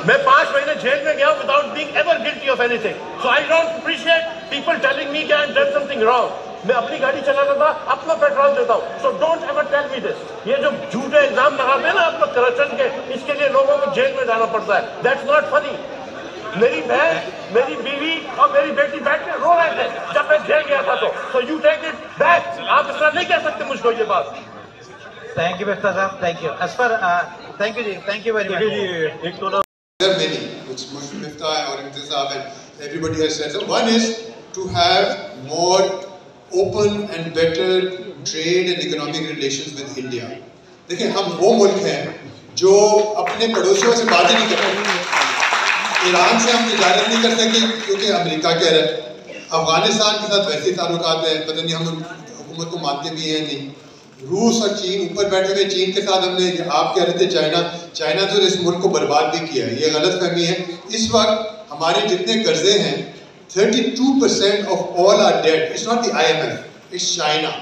मैं 5 महीने जेल में गया without being ever guilty of anything, so I don't appreciate people telling me कि I have done something wrong. मैं अपनी गाड़ी चलाता था, अपना पेट्रोल देता हूँ, so don't ever tell me this. ये जो झूठे इल्जाम लगाते हैं ना आप लोग करप्शन के, इसके लिए लोगों को जेल में जाना पड़ता है। That's not funny. मेरी बहन, मेरी बीवी और मेरी बेटी बैठ के रो रहे थे जब मैं जेल गया था, तो so you take it back. आप इस तरह नहीं कह सकते मुझको ये बात। थैंक यू मिफ्ता साहब, थैंक यू। एज पर thank you ji, thank you very much ji. एक तो there are many which Miftah or Imtizam and everybody has said. So one is to have more open and better trade and economic relations with India. देखिए, हम वो मुल्क हैं जो अपने पड़ोसियों से बात ही नहीं करते। ईरान से हम तिजारत नहीं कर सकते क्योंकि अमेरिका कह रहा है। अफगानिस्तान के साथ वैसे ताल्लुकात हैं, पता नहीं हम हुकूमत को मानते भी हैं नहीं। रूस और चीन ऊपर बैठे हुए, चीन के साथ हमने, आप कह रहे थे चाइना तो इस मुल्क को बर्बाद भी किया है, ये गलत फहमी है। इस वक्त हमारे जितने कर्जे हैं 32% of all our debt, it's not the IMF, it's China.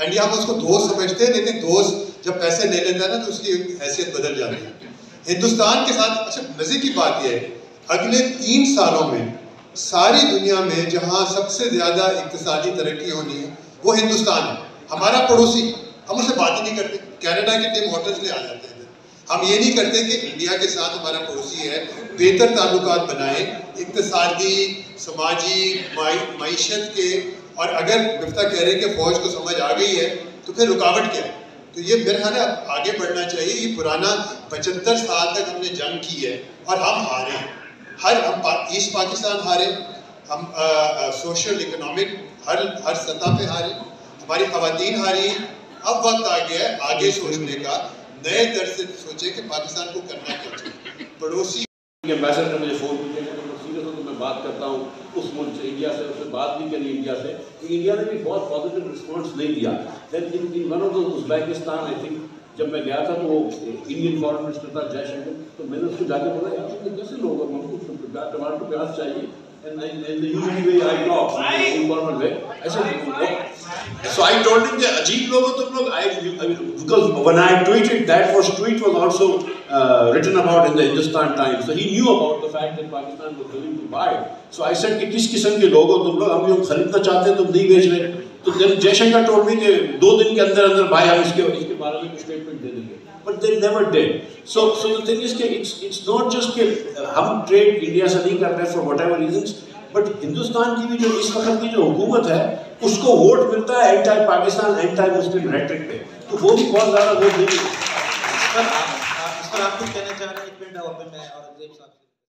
And हम उसको दोस्त समझते हैं, लेकिन दोस्त जब पैसे ले लेता है ना तो उसकी हैसियत बदल जाती है। हिंदुस्तान के साथ अच्छा मजे की बात यह है, अगले 3 सालों में सारी दुनिया में जहाँ सबसे ज़्यादा इक्तिसादी तरक्की होनी है वो हिंदुस्तान है, हमारा पड़ोसी। हम उससे बात ही नहीं करते। कनाडा के टिम हॉर्टन्स ले आ जाते हैं। हम ये नहीं करते कि इंडिया के साथ हमारा पड़ोसी है, बेहतर ताल्लुकात बनाए इक्तिसादी, समाजी, मईशत के। और अगर मिफ्ता कह रहे हैं कि फ़ौज को समझ आ गई है तो फिर रुकावट क्या है? तो ये मेरे ख्याल है आगे बढ़ना चाहिए। ये पुराना 75 साल तक हमने जंग की है और हम हारे हैं। हम ईस्ट पाकिस्तान हारे, हम सोशल इकोनॉमिक हर सतह पे हारे, हमारी ख़वातीन हारी। अब वक्त आ गया है आगे सोचने का, नए दर से सोचे कि पाकिस्तान को करना क्या चाहिए। पड़ोसी एम्बेसडर ने मुझे फ़ोन किया कि मैं सीरियस हूँ तो मैं बात करता हूँ उस मुल्क से, इंडिया से। उससे बात भी करी इंडिया से, तो इंडिया ने भी बहुत पॉजिटिव रिस्पॉन्स नहीं दिया। लेकिन in one of the Uzbekistan I think जब मैं गया था तो वो इंडियन फॉरेन मिनिस्टर था जयशंकर, तो मैंने उसको जाके बोला यार तुम कैसे लोग हो, हमको टमाटर प्याज चाहिए। And the usual way I talk, informal way. I said, what? So I told him that अजीब लोग हो तुम लोग. Because when I tweeted, that tweet was also written about in the Hindustan Times. So he knew about the fact that Pakistan was willing to buy. So I said कि किस किस्म के लोग हो तुम लोग, हम लोग खरीदना चाहते हैं तुम नहीं बेच रहे। तो then जयशंकर told me कि 2 दिन के अंदर भाई हम इसके बारे में स्टेटमेंट दे देंगे। But they never did. So the thing is कि it's not just कि हम ट्रेड इंडिया से नहीं कर रहे for whatever reasons, but Hindustan की भी जो इस वक्त की जो हुकूमत है उसको वोट मिलता है anti Pakistan, anti Muslim rhetoric पे, तो वो भी बहुत ज़्यादा वोट देगी। इस पर आप कुछ कहना चाह रहे हैं? एक मिनट और मैं और